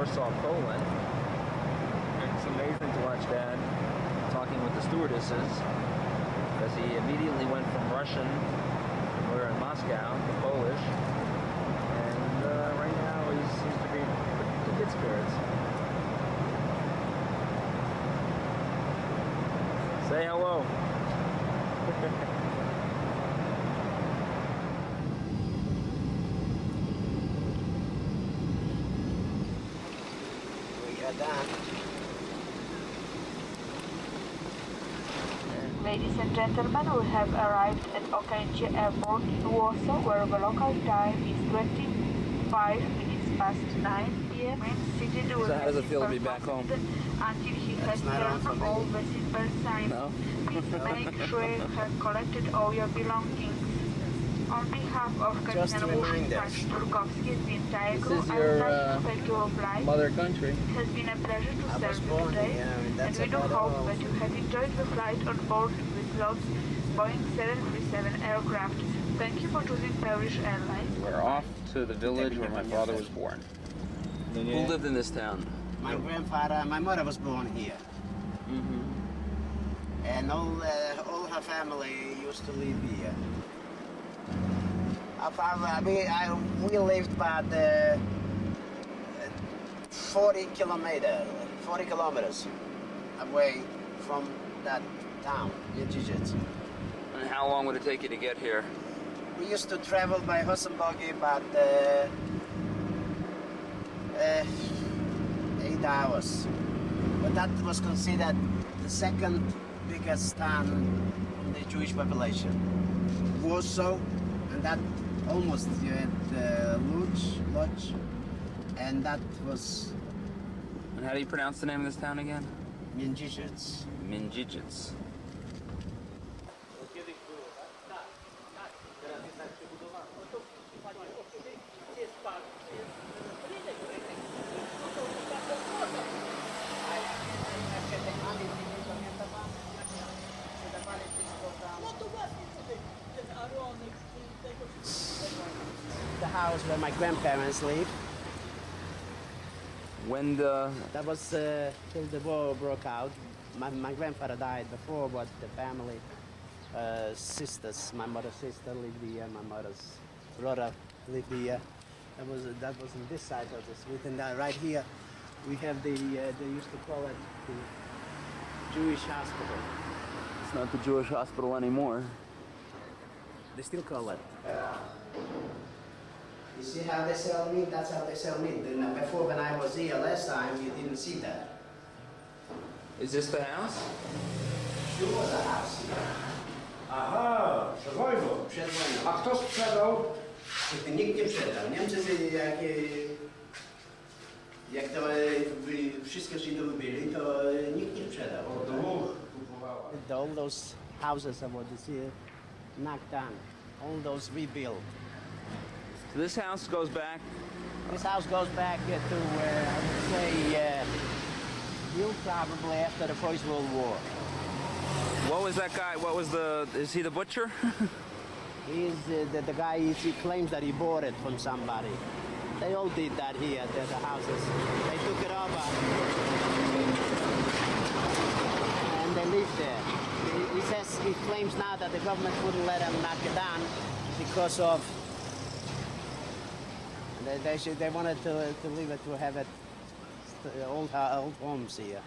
Warsaw, Poland. It's amazing to watch Dad talking with the stewardesses, because he immediately went from Russian, we were in Moscow, to Polish, and right now he seems to be in good spirits. Say hello. Ladies and gentlemen, we have arrived at Okęcie Airport in Warsaw, where the local time is 25 minutes past 9 p.m. Seated with So how does it feel to be back home? Until he has turned all the silver signs. No? Please make sure you have collected all your belongings. On behalf of Captain Łukasz Turkowski and the entire crew, I would like to thank you of life. Mother country. It has been a pleasure to serve you today, and we do hope that you have enjoyed the flight on board with lots Boeing 737 aircraft. Thank you for choosing Polish Airlines. We're off to the village where my father was born. Who lived in this town? My grandfather, my mother was born here. And all her family used to live here. Our family, we lived about 40 kilometers away from that town, Jedziec. And how long would it take you to get here? We used to travel by horse and buggy about 8 hours. But that was considered the second biggest town in the Jewish population. Warsaw, and that almost you had Lodz, and that was... And how do you pronounce the name of this town again? Międzyrzec. Międzyrzec. The house where my grandparents lived. When That was till the war broke out. My grandfather died before, but the family, sisters, my mother's sister lived here, my mother's brother lived here. That was on this side of the street, and right here we have the they used to call it the Jewish hospital. It's not the Jewish hospital anymore. They still call it. You see how they sell meat? That's how they sell meat. And before, when I was here last time, you didn't see that. Is this the house? There was a house here. Aha, przed wojną. Przed wojną. A kto sprzedał? Nikt nie sprzedał. Niemcy, jak to wszystkie Żydowie byli, to nikt nie sprzedał. All those houses that were knocked down, all those rebuilt. So this house goes back. This house goes back to, I would say, built probably after the First World War. What was that guy? What was is he the butcher? He's the guy, he claims that he bought it from somebody. They all did that here, the houses. They took it over and they lived there. He claims now that the government wouldn't let him knock it down because of, they wanted to leave it, to have it, old homes here.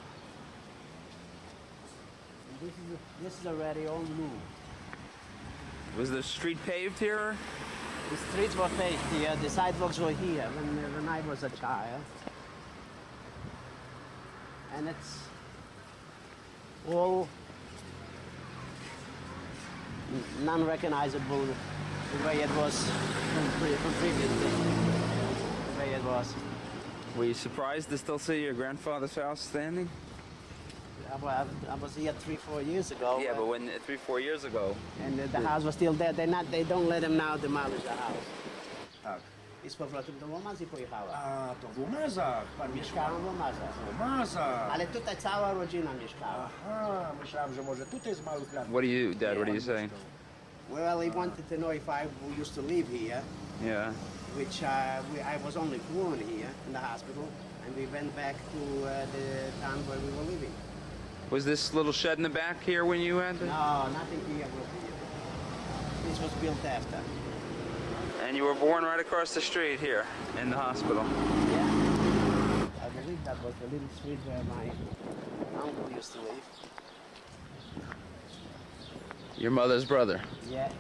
This is already all new. Was the street paved here? The streets were paved here, the sidewalks were here when I was a child. And it's all non-recognizable the way it was from previously. The way it was. Were you surprised to still see your grandfather's house standing? I was here 3-4 years ago. Yeah, but when 3-4 years ago. And the house was still there. They don't let them now demolish the house. Tak. I z powrotem do Łomży pojechała. A, to w Łomazach. Pan Mieszkała w Łomżach. w Łomazach. Ale tutaj cała rodzina mieszkała. Aha, myślałem, że może tutaj z małych lat. What do you, Dad? What are you saying? Well, he wanted to know if I used to live here, Yeah. which I was only born here in the hospital, and we went back to the town where we were living. Was this little shed in the back here when you had the... No, nothing here was here. This was built after. And you were born right across the street here in the hospital. Yeah. I believe that was the little street where my uncle used to live. Your mother's brother. Yeah.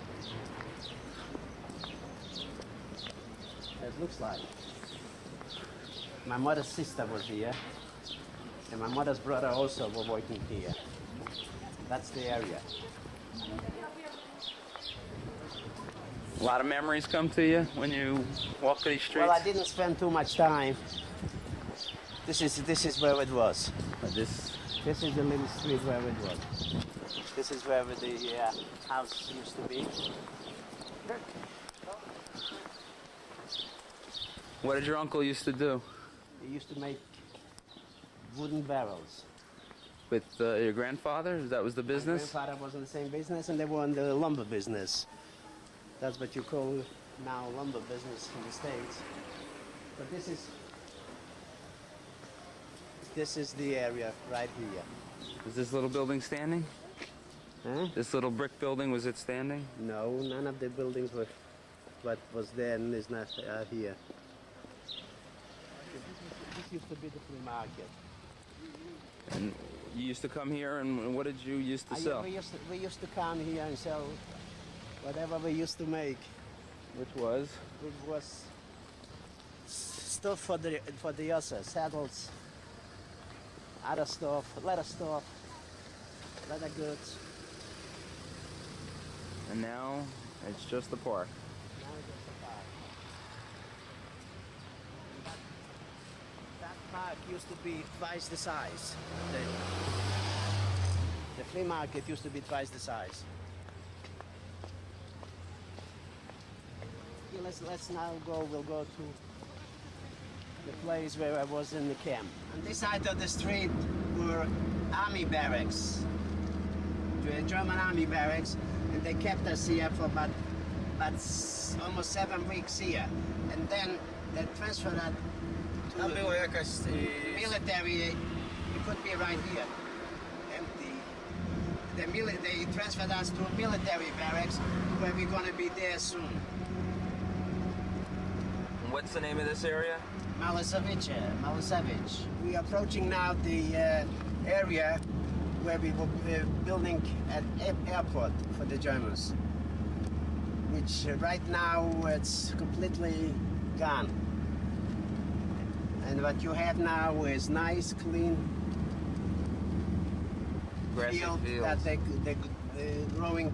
It looks like. My mother's sister was here. And my mother's brother also were working here. That's the area. A lot of memories come to you when you walk these streets? Well, I didn't spend too much time. This is where it was. This... This is the little street where it was. This is where the house used to be. What did your uncle used to do? He used to make wooden barrels. With your grandfather? That was the business? My grandfather was in the same business, and they were in the lumber business. That's what you call now lumber business in the States. But this is the area right here. Was this little building standing? Huh? This little brick building, was it standing? No, none of the buildings were what was there and is not here. This used to be the flea market. And you used to come here, and what did you used to sell? We used to come here and sell whatever we used to make. Which was? It was stuff for the horses, saddles, other stuff, leather goods. And now it's just the park. Now it's just a park. That park used to be twice the size. The flea market used to be twice the size. Okay, let's now go. We'll go to the place where I was in the camp. On this side of the street were army barracks, the German army barracks, and they kept us here for about almost 7 weeks here, and then they transferred that to the military. It could be right here, empty. They transferred us to a military barracks where we're going to be there soon. And what's the name of this area? Milosevic. We are approaching now the area where we were building an airport for the Germans, which right now it's completely gone. And what you have now is nice, clean field that they're growing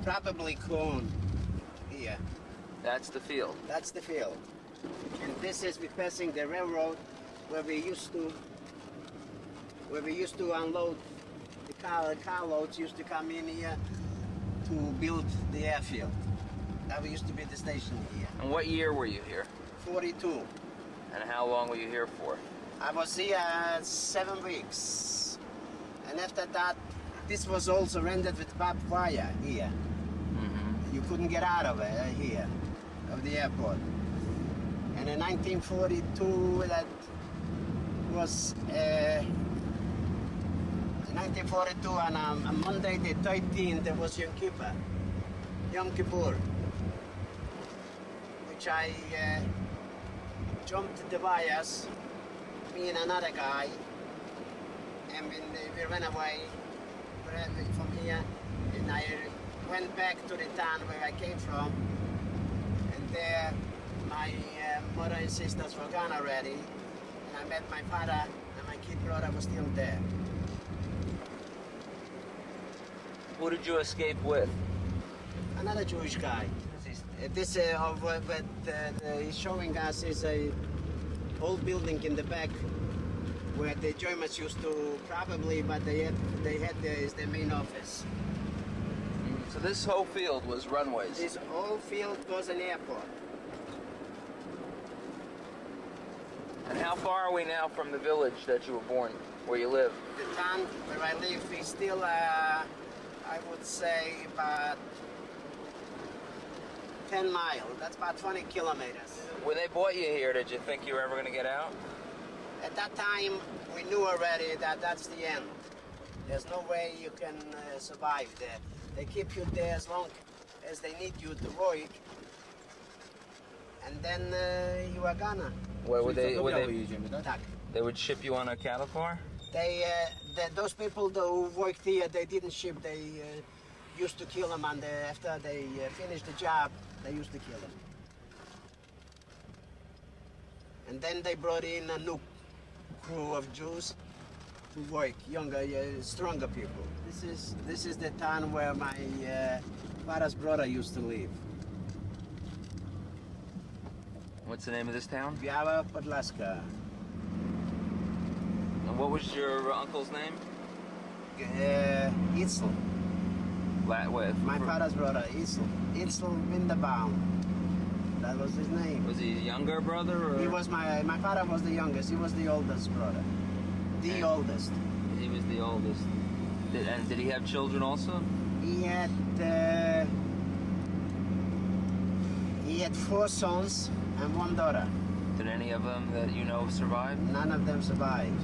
probably corn here. That's the field. That's the field. And this is we're passing the railroad where we used to unload the car loads used to come in here to build the airfield. That used to be the station here. And what year were you here? 42. And how long were you here for? I was here 7 weeks. And after that, this was all surrendered with barbed wire here. Mm-hmm. You couldn't get out of it here, of the airport. And in 1942, that was in 1942 on Monday the 13th, there was Yom Kippur, which I jumped the wires, me and another guy, and we ran away from here, and I went back to the town where I came from, and there my mother and sisters were gone already, and I met my father, and my kid brother was still there. Who did you escape with? Another Jewish guy. This what he's showing us is a old building in the back where the Germans used to probably, but they had there is their main office. So this whole field was runways. This whole field was an airport. And how far are we now from the village that you were born, where you live? The town where I live is still, I would say, about 10 miles. That's about 20 kilometers. When they brought you here, did you think you were ever going to get out? At that time, we knew already that that's the end. There's no way you can survive there. They keep you there as long as they need you to work, and then you are gonna. Where would they? Tak. They would ship you on a cattle car. Those people that who worked here, they didn't ship. They used to kill them, and after they finished the job, they used to kill them. And then they brought in a new crew of Jews to work, younger, stronger people. This is the town where my father's brother used to live. What's the name of this town? Biała Podlaska. And what was your uncle's name? Itzel. My father's brother, Itzel. Itzel Winterbaum. That was his name. Was he a younger brother? Or? He was my father was the youngest. He was the oldest brother. The oldest. He was the oldest. And did he have children also? He had 4 sons and 1 daughter. Did any of them that you know survive? None of them survived.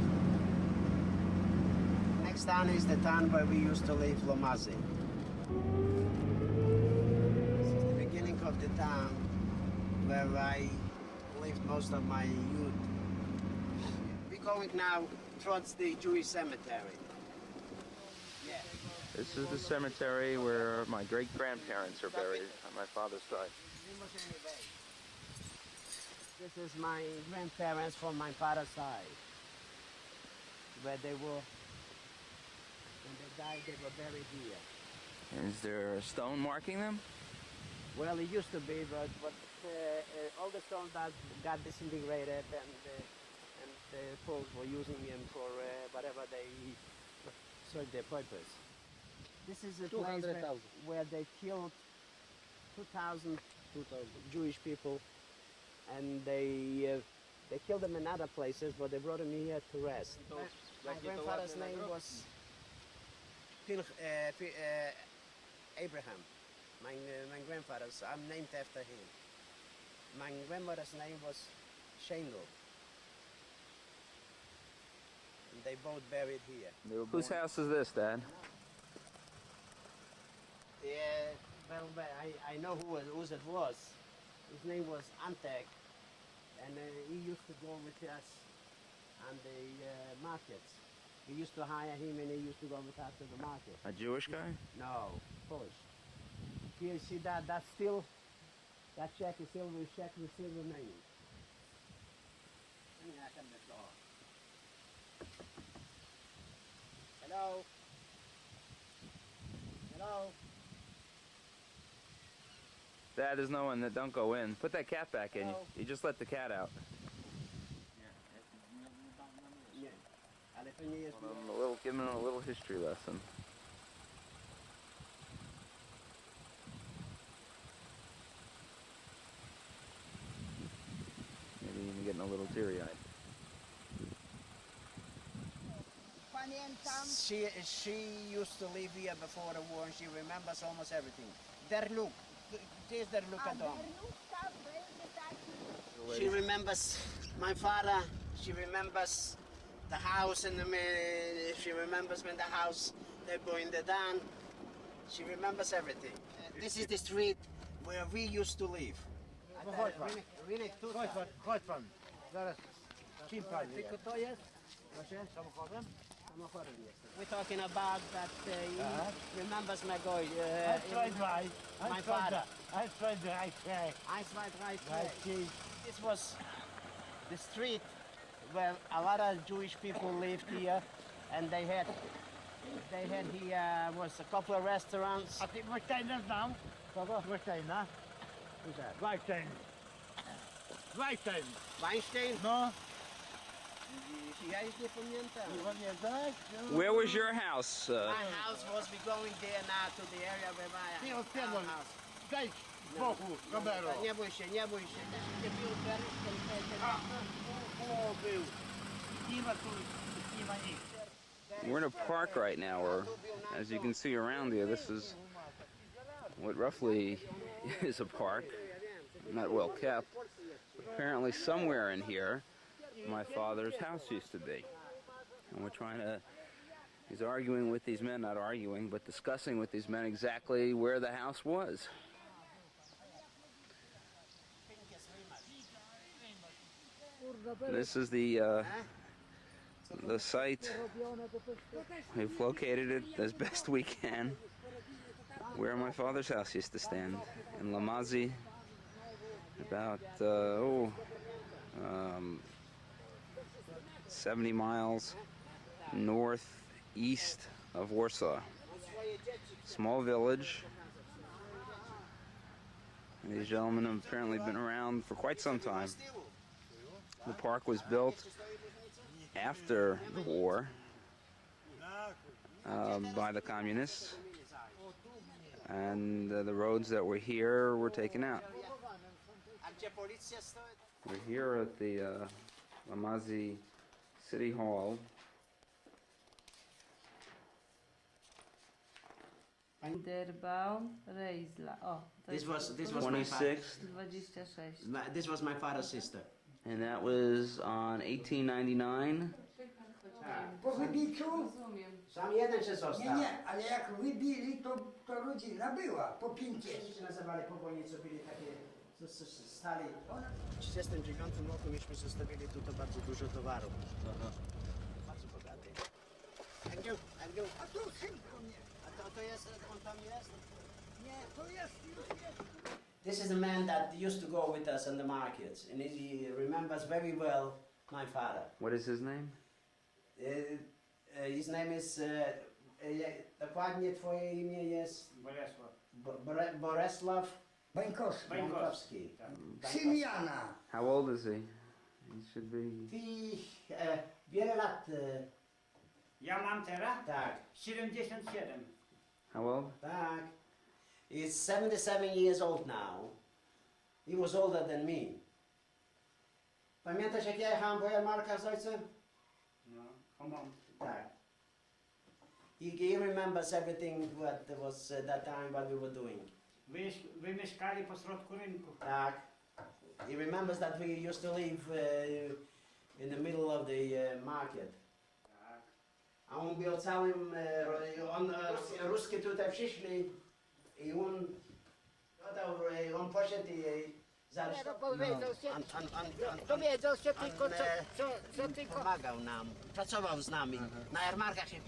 Next town is the town where we used to live, Lomazi. This is the beginning of the town where I lived most of my youth. We're going now towards the Jewish cemetery. Yeah. This is the cemetery where my great-grandparents are buried on my father's side. This is my grandparents from my father's side, where they were, when they died, they were buried here. Is there a stone marking them? Well, it used to be, but all the stones that got disintegrated, and the Poles were using them for whatever they served their purpose. This is a place where they killed 2,000 Jewish people, and they killed them in other places, but they brought them here to rest. My grandfather's name was Abraham. My grandfather's, I'm named after him. My grandmother's name was Shendel. And they both buried here. Whose house is this, Dad? Yeah, well, I know whose it was. His name was Antek, and he used to go with us on the markets. We used to hire him, and he used to go with us to the market. A Jewish guy? No, Polish. Here, see that still, that shack is still remaining. Hello? Hello? Dad, there's no one that don't go in. Put that cat back in. Hello? You just let the cat out. Yeah. Ale to nie jest... Give him a little history lesson. Maybe even getting a little teary-eyed. She used to live here before the war, and she remembers almost everything. Der Look. There's Der Look at home. She remembers my father. She remembers the house, and she remembers when the house they burned it down. She remembers everything. This is the street where we used to live. Chodź pan. Zaraz. Czym pan Tylko to jest? Proszę, samochodem? We're talking about that he remembers my boy. My father. I tried the right track. This was the street where a lot of Jewish people lived here, and they had here was a couple of restaurants. A ty Wojtajna znam? Kogo? Wojtajna? Who's that? Wojtajn. Wojtajn. Weinstein? No. Ja już nie pamiętam. Nie pamiętasz? Where was your house? My house was, we going there now to the area where Ty our odpierdol. house. Zejdź z boku, kamero. Nie bój się, nie bój się. Nie był O, był. Nie ma tu, nie ma nic. We're in a park right now, where, as you can see around here, this is what roughly is a park. Not well kept. Apparently somewhere in here my father's house used to be. And we're trying to, he's arguing with these men, not arguing, but discussing with these men exactly where the house was. This is the site. We've located it as best we can where my father's house used to stand in Lamazi, about 70 miles northeast of Warsaw. Small village. And these gentlemen have apparently been around for quite some time. The park was built after the war by the communists, and the roads that were here were taken out. We're here at the Lamazi City Hall. Derbaum, Reisla. O, to This jest was my 26th, 26. This was my father's sister. and that was on 1899. Po wybiciu? Rozumiem. Sam jeden się Nie, został. nie, ale jak wybili, to rodzina była po 500. Oni się nazywali pobojnicy, byli takie, stali. W 1939 roku myśmy zostawili tutaj bardzo dużo towaru. Bardzo bogaty. Agniu. A to szybko nie. A to jest, on tam jest? Nie, to jest już jest. This is a man that used to go with us on the markets, and he remembers very well my father. What is his name? His name is, dokładnie twoje imię jest Bolesław Bańkowski. Bańkowski. Syn Jana. How old is he? He should be... Wiele lat, Ja mam teraz tak, 77. How old? tak. He's 77 years old now. He was older than me. Pamiętasz jak ja jechałem po jarmarkach z ojcem? No, come Tak. He remembers everything what was that time what we were doing. Wy mieszkali po środku rynku. Tak. He remembers that we used to live in the middle of the market. Tak. A on był całym, Ruskie tutaj przyszli i on poszedł i zaraz... Dowiedział się tylko, co tylko... Pomagał nam, pracował z nami. Na jarmarkach jak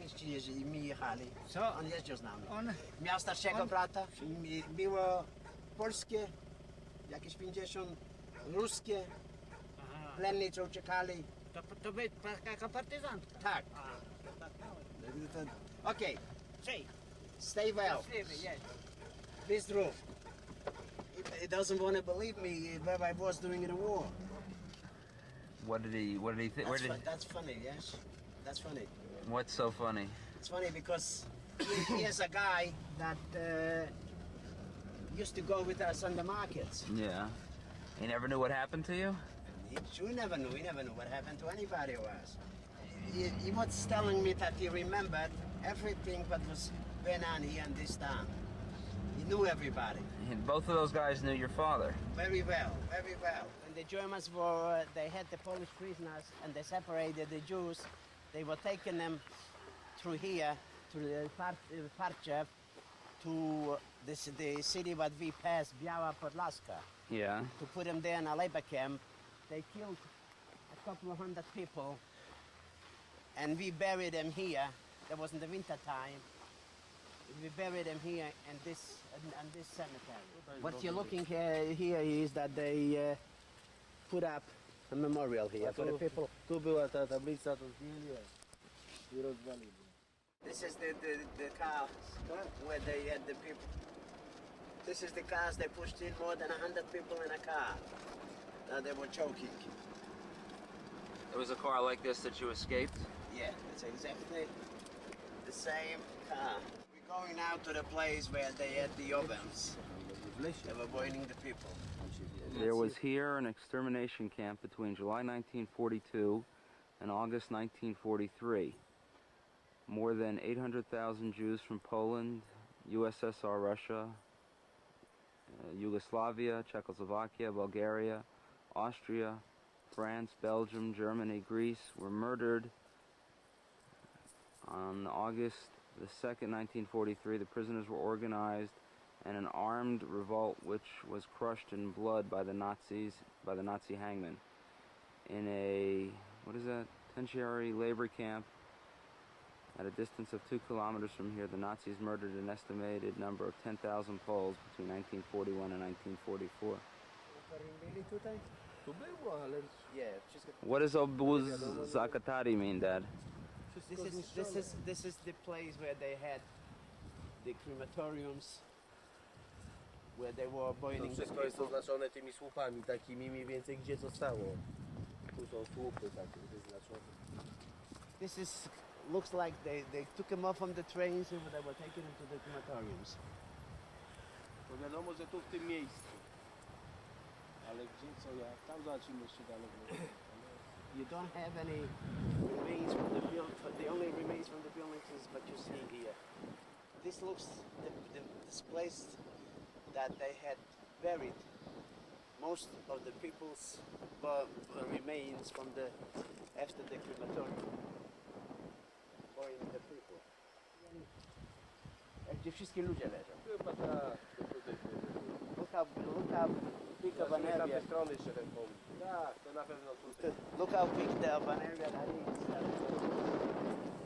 my jechali. Co? On jeździł z nami. On... Miał starszego brata, było polskie, jakieś 50, ruskie, Aha. plenni co uciekali. To by taka partyzantka. Tak. Okay, Cześć. stay well. Szczęśliwy, jedź. Be true. He doesn't want to believe me where I was during the war. What did he think? That's funny, yes? That's funny. What's so funny? It's funny because he is a guy that used to go with us on the markets. Yeah. He never knew what happened to you? We never knew. We never knew what happened to anybody of us. He was telling me that he remembered everything that was going on here in this town. He knew everybody. And both of those guys knew your father. Very well, very well. When the Germans were, they had the Polish prisoners and they separated the Jews. They were taking them through here, through the Parchev, to the city that we passed, Biała Podlaska, Yeah. to put them there in a labor camp. They killed a couple of hundred people, and we buried them here. That was in the winter time. We buried them here in this cemetery. What you're looking here is that they put up a memorial here for the people. Tu była ta tablica, to zdjęli i rozwalili. This is the cars where they had the people. This is the cars they pushed in more than 100 people in a car. They were choking. There was a car like this that you escaped? Yeah, it's exactly the same car. We're going now to the place where they had the ovens. They were burning the people. There was here an extermination camp between July 1942 and August 1943. More than 800,000 Jews from Poland, USSR Russia, Yugoslavia, Czechoslovakia, Bulgaria, Austria, France, Belgium, Germany, Greece were murdered on August the 2nd, 1943. The prisoners were organized in an armed revolt which was crushed in blood by the Nazis, by the Nazi hangmen. In a, what is that, tertiary labor camp at a distance of 2 kilometers from here, the Nazis murdered an estimated number of 10,000 Poles between 1941 and 1944. Tu było, ale Yeah, wszystko. What does obóz Zakatari mean, Dad? This is the place where they had the crematoriums, where they were to boiling the wszystko jest people. oznaczone tymi słupami takimi mniej więcej gdzie zostało. Tu są słupy takie wyznaczone. This is looks like they took them off from the trains and they were taking them to the crematoriums. To wiadomo, że tu w tym miejscu. Ale gdzie, co jak? Tam zobaczymy jeszcze dalej. You don't have any remains from the building. The only remains from the buildings is what you see here. This looks this place that they had buried most of the people's remains from the after the crematorium. Burying the people. Gdzie wszystkie ludzie leżą. Chyba tak. Look how big of an Zobaczymy area. tamte strony jeszcze ręką. Tak, to na pewno tutaj. Look how big of an area that is.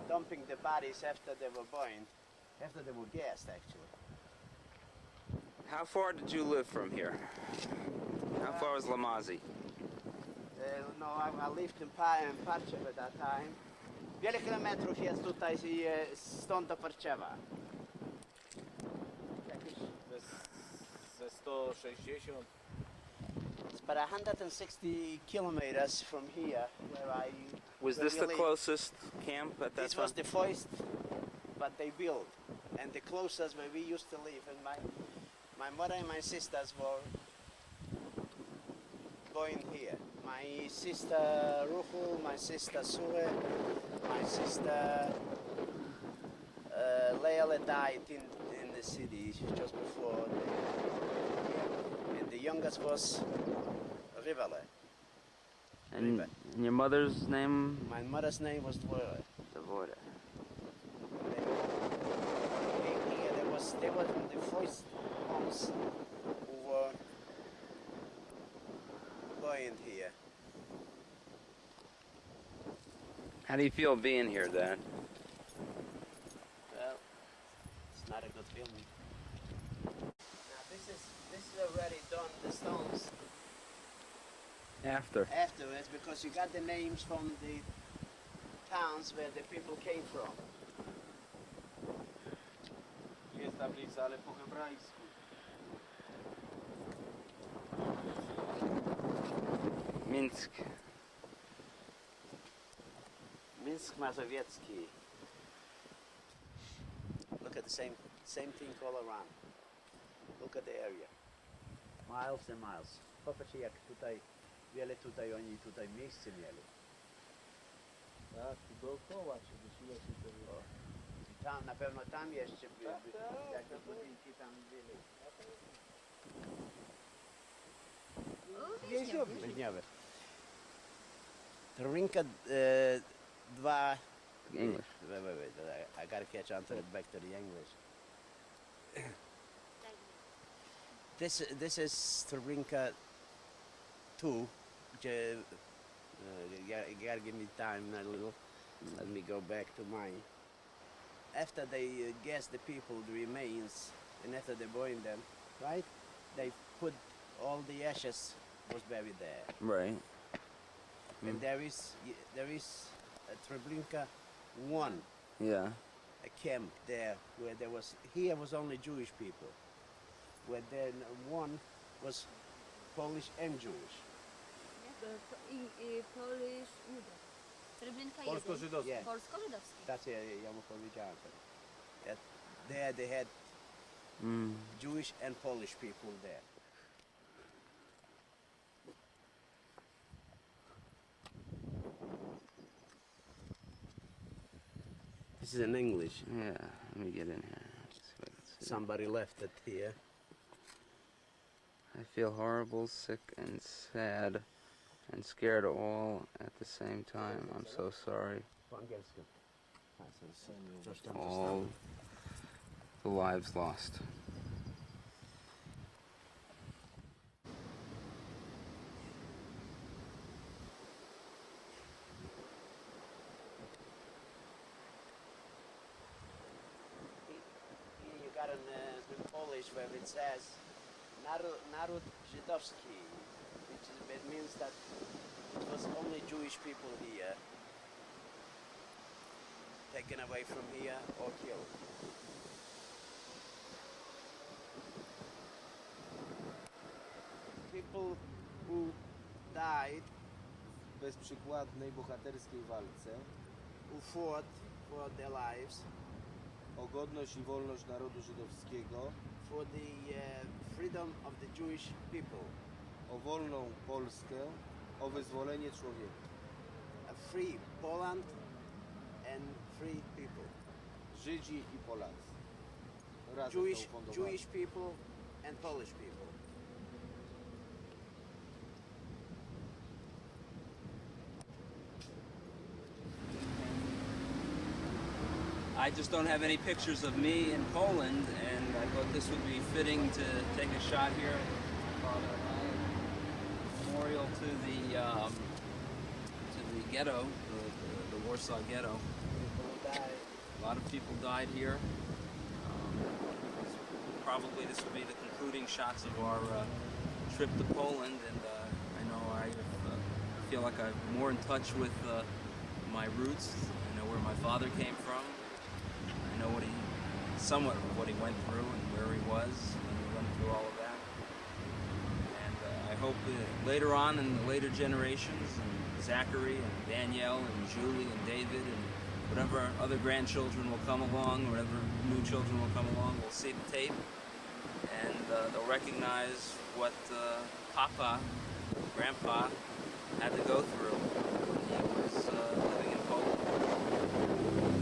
Dumping the bodies after they were burned, after they were gassed actually. How far did you live from here? How far was Lamazi? No, I lived in Parchev at that time. Wiele kilometrów jest tutaj stąd do Parchewa. Ze 160. It's about 160 kilometers from here, where I. Was where this we the live. closest camp at that This time? was the first, but they built, and the closest where we used to live. And my mother and my sisters were going here. My sister Ruhu, my sister Sue, my sister Leila died in the city just before. And the youngest was Rivale. And your mother's name? My mother's name was Dvora. Devoda. They were the first ones who were burned here. How do you feel being here, Dad? Well, it's not a good feeling. Now this is already done, the stones After. afterwards, because you got the names from the towns where the people came from. Jest tablica, ale po hebrajsku. Minsk. Minsk Mazowiecki. Look at the same thing all around. Look at the area. Miles and miles. Popatrzcie jak tutaj, wiele tutaj oni tutaj miejsce mieli. Tak, tu dookoła się wysiła się to było. I tam, na pewno tam jeszcze Tak, jak te tak. budynki tam byli. Wiśniowy. Trinka 2. English. Wait. I gotta catch on to it back to the English. This is Trinka 2. You gotta give me time a little. Let me go back to mine. After they gassed the people, the remains, and after they burned them, right? They put all the ashes was buried there. Right. And there is a Treblinka 1, Yeah. a camp there where there was only Jewish people, where then 1 was Polish and Jewish. Polish, Treblinka 1. Polsko-żydowski. Yeah. Polsko-żydowski. That's it, ja mu powiedziałem. There they had Jewish and Polish people there. This is in English. Yeah. Let me get in here. Let's see if I can see. Somebody left it here. I feel horrible, sick, and sad and scared all at the same time. I'm so sorry. Po angielsku. All the lives lost. Here you got in Polish where it says Naród Żydowski, it means that it was only Jewish people here, taken away from here or killed. People who died, W bezprzykładnej, bohaterskiej walce who fought for their lives, o godność i wolność narodu żydowskiego, for the freedom of the Jewish people, o wolną Polskę, o wyzwolenie człowieka. a free Poland and free people. Żydzi i Polacy. Razem Jewish, to ufundowali. Jewish people and Polish people. I just don't have any pictures of me in Poland, and I thought this would be fitting to take a shot here. Memorial to the ghetto, the Warsaw Ghetto. People died. A lot of people died here. Probably this will be the concluding shots of our trip to Poland, and I know I feel like I'm more in touch with my roots. I know where my father came from. I know somewhat of what he went through and where he was when he went through all of that. And I hope that later on in the later generations, and Zachary and Danielle and Julie and David and whatever other grandchildren will come along, whatever new children will come along, will see the tape and they'll recognize what Papa, Grandpa, had to go through when he was living in Poland.